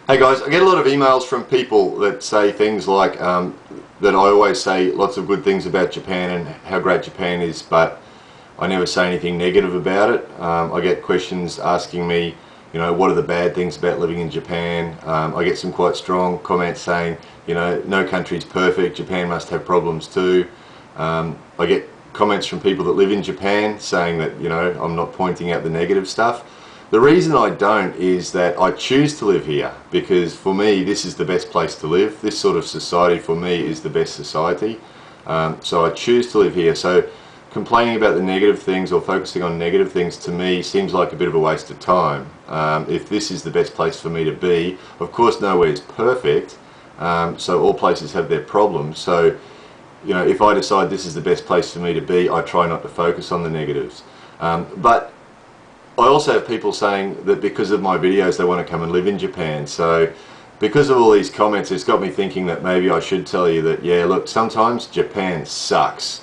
Hey guys, I get a lot of emails from people that say things like that I always say lots of good things about Japan and how great Japan is, but I never say anything negative about it. I get questions asking me, what are the bad things about living in Japan? I get some quite strong comments saying, no country's perfect, Japan must have problems too. I get comments from people that live in Japan saying that, I'm not pointing out the negative stuff. The reason I don't is that I choose to live here because for me this is the best place to live. This sort of society for me is the best society. So I choose to live here. So complaining about the negative things or focusing on negative things to me seems like a bit of a waste of time. If this is the best place for me to be, of course nowhere is perfect, so all places have their problems. So if I decide this is the best place for me to be, I try not to focus on the negatives. But I also have people saying that because of my videos they want to come and live in Japan. So because of all these comments, it's got me thinking that maybe I should tell you that, yeah, look, sometimes Japan sucks.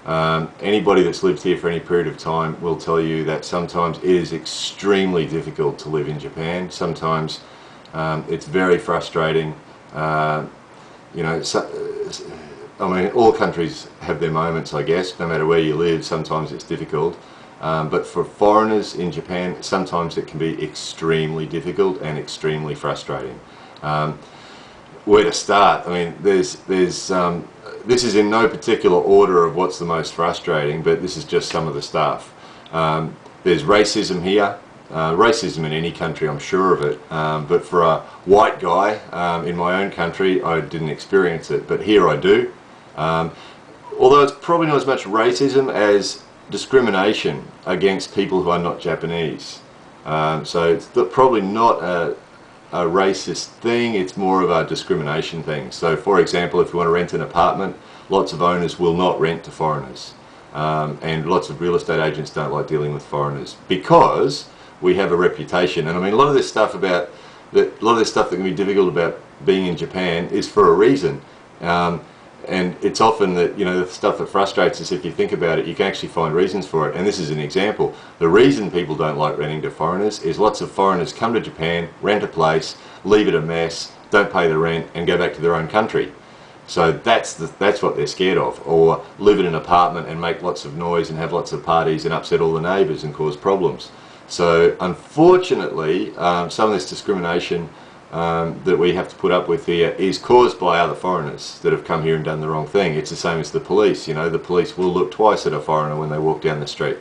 Anybody that's lived here for any period of time will tell you that sometimes it is extremely difficult to live in Japan. Sometimes it's very frustrating. I mean, all countries have their moments, I guess. No matter where you live, sometimes it's difficult. But for foreigners in Japan, sometimes it can be extremely difficult and extremely frustrating. Where to start? I mean, this is in no particular order of what's the most frustrating, but this is just some of the stuff. There's racism here. Racism in any country, I'm sure of it, but for a white guy in my own country I didn't experience it, but here I do. Although it's probably not as much racism as discrimination against people who are not Japanese. So it's probably not a racist thing, it's more of a discrimination thing. So for example, if you want to rent an apartment, lots of owners will not rent to foreigners. And lots of real estate agents don't like dealing with foreigners because we have a reputation. And I mean, a lot of this stuff that can be difficult about being in Japan is for a reason. And it's often that, the stuff that frustrates us, if you think about it, you can actually find reasons for it. And this is an example. The reason people don't like renting to foreigners is lots of foreigners come to Japan, rent a place, leave it a mess, don't pay the rent, and go back to their own country. So that's what they're scared of. Or live in an apartment and make lots of noise and have lots of parties and upset all the neighbours and cause problems. So unfortunately, some of this discrimination that we have to put up with here is caused by other foreigners that have come here and done the wrong thing. It's the same as the police. The police will look twice at a foreigner when they walk down the street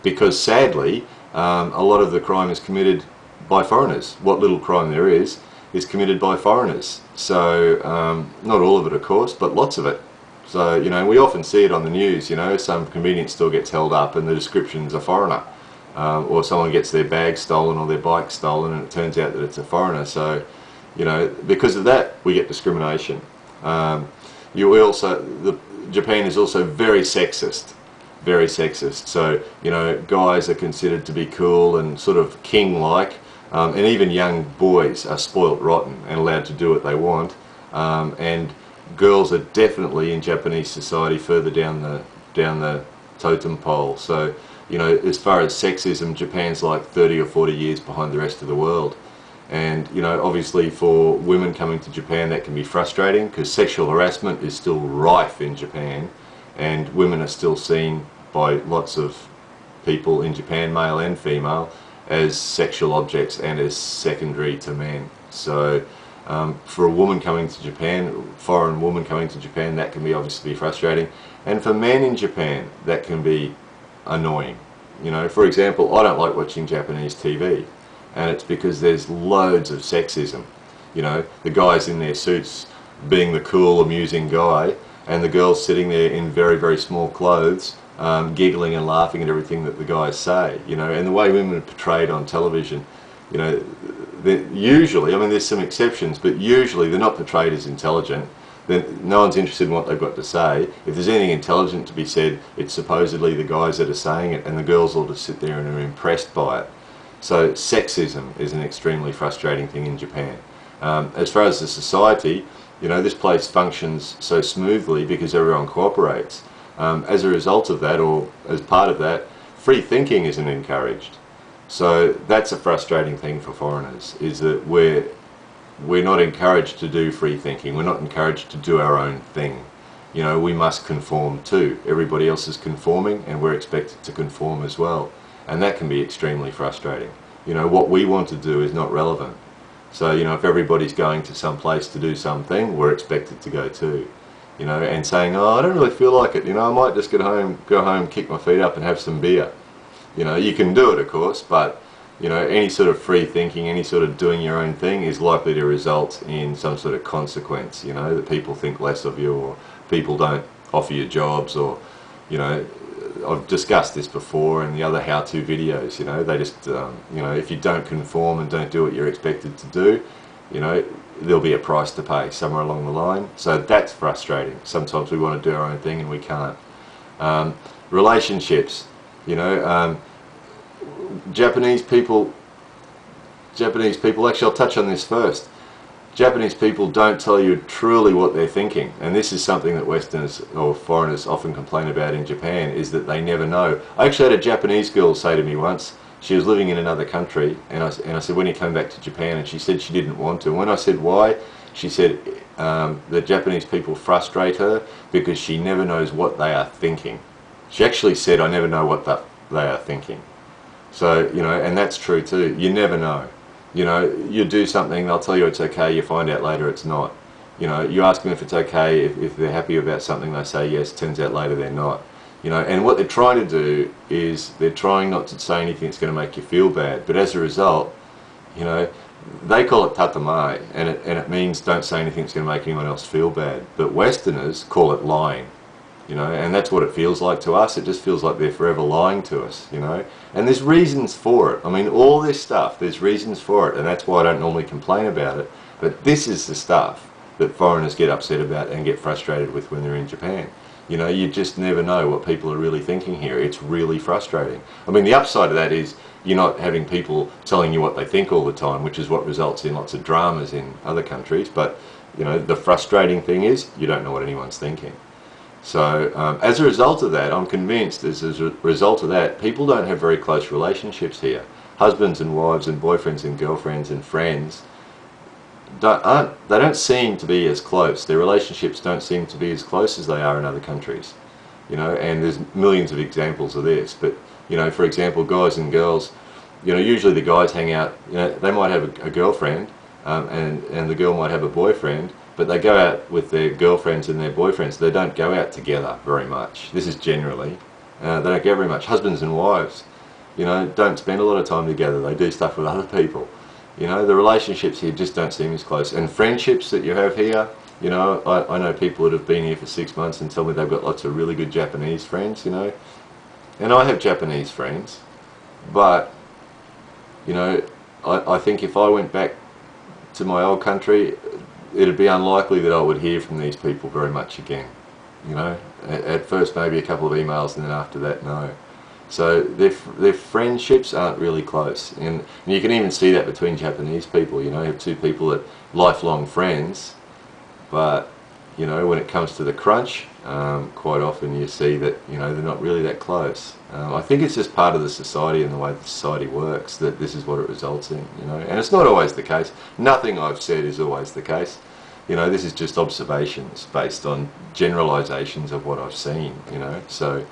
because sadly a lot of the crime is committed by foreigners. What little crime there is committed by foreigners. So not all of it of course, but lots of it. So we often see it on the news. Some convenience store gets held up and the description's a foreigner. Or someone gets their bag stolen or their bike stolen and it turns out that it's a foreigner. So, because of that we get discrimination. Japan is also very sexist. Very sexist. So, guys are considered to be cool and sort of king-like, and even young boys are spoilt rotten and allowed to do what they want. And girls are definitely in Japanese society further down the totem pole. So, as far as sexism, Japan's like 30 or 40 years behind the rest of the world. And, obviously for women coming to Japan that can be frustrating because sexual harassment is still rife in Japan and women are still seen by lots of people in Japan, male and female, as sexual objects and as secondary to men. So for a woman coming to Japan, foreign woman coming to Japan, that can be obviously frustrating. And for men in Japan, that can be annoying. For example, I don't like watching Japanese TV, and it's because there's loads of sexism. The guys in their suits being the cool, amusing guy, and the girls sitting there in very, very small clothes, giggling and laughing at everything that the guys say. And the way women are portrayed on television, usually, I mean, there's some exceptions, but usually they're not portrayed as intelligent. Then no one's interested in what they've got to say. If there's anything intelligent to be said, it's supposedly the guys that are saying it, and the girls all just sit there and are impressed by it. So sexism is an extremely frustrating thing in Japan. As far as the society, this place functions so smoothly because everyone cooperates. As a result of that, or as part of that, free thinking isn't encouraged. So that's a frustrating thing for foreigners, is that we're we're not encouraged to do free thinking. We're not encouraged to do our own thing. You know, we must conform too. Everybody else is conforming and we're expected to conform as well. And that can be extremely frustrating. You know, what we want to do is not relevant. So, you know, if everybody's going to some place to do something, we're expected to go too. You know, and saying, oh, I don't really feel like it. You know, I might just go home, kick my feet up and have some beer. You know, you can do it, of course, but, you know, any sort of free thinking, any sort of doing your own thing is likely to result in some sort of consequence, you know, that people think less of you, or people don't offer you jobs, or, you know, I've discussed this before in the other how-to videos. You know, they just, you know, if you don't conform and don't do what you're expected to do, you know, there'll be a price to pay somewhere along the line. So that's frustrating. Sometimes we want to do our own thing and we can't. Relationships, you know, Japanese people, actually I'll touch on this first. Japanese people don't tell you truly what they're thinking, and this is something that Westerners or foreigners often complain about in Japan, is that they never know. I actually had a Japanese girl say to me once, she was living in another country, and I said, when you come back to Japan? And she said she didn't want to. And when I said why, she said the Japanese people frustrate her because she never knows what they are thinking. She actually said, I never know what they are thinking. So, you know, and that's true too. You never know. You know, you do something, they'll tell you it's okay, you find out later it's not. You know, you ask them if it's okay, if they're happy about something, they say yes, turns out later they're not. You know, and what they're trying to do is they're trying not to say anything that's going to make you feel bad, but as a result, you know, they call it tatemae, and it means don't say anything that's going to make anyone else feel bad. But Westerners call it lying. You know, and that's what it feels like to us. It just feels like they're forever lying to us, you know. And there's reasons for it. I mean, all this stuff, there's reasons for it, and that's why I don't normally complain about it. But this is the stuff that foreigners get upset about and get frustrated with when they're in Japan. You know, you just never know what people are really thinking here. It's really frustrating. I mean, the upside of that is you're not having people telling you what they think all the time, which is what results in lots of dramas in other countries. But, you know, the frustrating thing is you don't know what anyone's thinking. So as a result of that, I'm convinced as a result of that, people don't have very close relationships here. Husbands and wives and boyfriends and girlfriends and friends don't seem to be as close. Their relationships don't seem to be as close as they are in other countries. You know, and there's millions of examples of this. But, you know, for example, guys and girls, you know, usually the guys hang out, you know, they might have a girlfriend and the girl might have a boyfriend, but they go out with their girlfriends and their boyfriends. They don't go out together very much. This is generally. They don't go very much. Husbands and wives, you know, don't spend a lot of time together. They do stuff with other people. You know, the relationships here just don't seem as close. And friendships that you have here, you know, I know people that have been here for 6 months and tell me they've got lots of really good Japanese friends, you know. And I have Japanese friends, but, you know, I think if I went back to my old country, it'd be unlikely that I would hear from these people very much again. You know, at first maybe a couple of emails, and then after that, no. So their friendships aren't really close, and you can even see that between Japanese people. You know, you have two people that lifelong friends, but you know, when it comes to the crunch, quite often you see that, you know, they're not really that close. I think it's just part of the society and the way the society works that this is what it results in, you know. And it's not always the case. Nothing I've said is always the case. You know, this is just observations based on generalizations of what I've seen, you know. So,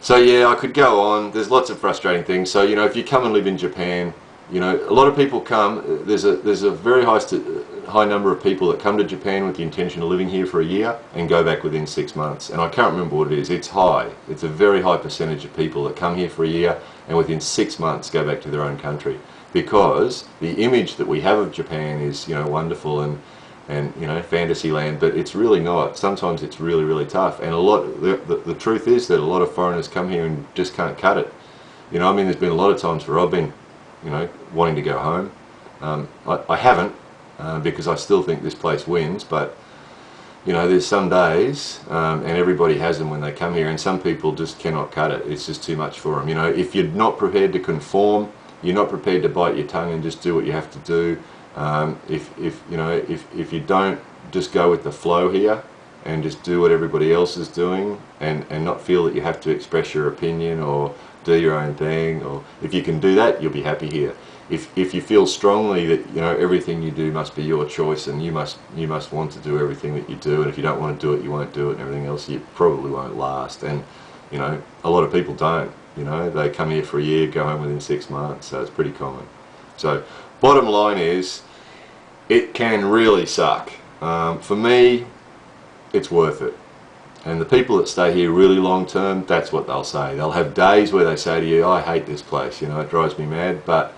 so yeah, I could go on. There's lots of frustrating things. So, you know, if you come and live in Japan, you know, a lot of people come. There's a very high number of people that come to Japan with the intention of living here for a year and go back within 6 months. And I can't remember what it is. It's high. It's a very high percentage of people that come here for a year and within 6 months go back to their own country, because the image that we have of Japan is, you know, wonderful and you know, fantasy land, but it's really not. Sometimes it's really, really tough. And the truth is that a lot of foreigners come here and just can't cut it. You know, I mean, there's been a lot of times where I've been, you know, wanting to go home. I haven't, because I still think this place wins, but, you know, there's some days, and everybody has them when they come here, and some people just cannot cut it. It's just too much for them. You know, if you're not prepared to conform, you're not prepared to bite your tongue and just do what you have to do, if you don't just go with the flow here and just do what everybody else is doing and not feel that you have to express your opinion or do your own thing, or if you can do that, you'll be happy here. if you feel strongly that, you know, everything you do must be your choice and you must want to do everything that you do, and if you don't want to do it, you won't do it, and everything else, you probably won't last. And you know, a lot of people don't. You know, they come here for a year, go home within 6 months, so it's pretty common. So bottom line is, it can really suck. For me, it's worth it. And the people that stay here really long term, that's what they'll say. They'll have days where they say to you, I hate this place, you know, it drives me mad, but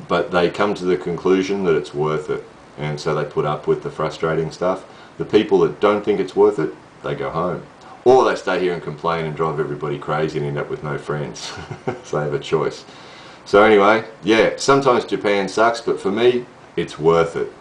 they come to the conclusion that it's worth it, and so they put up with the frustrating stuff. The people that don't think it's worth it, they go home. Or they stay here and complain and drive everybody crazy and end up with no friends. So they have a choice. So anyway, yeah, sometimes Japan sucks, but for me, it's worth it.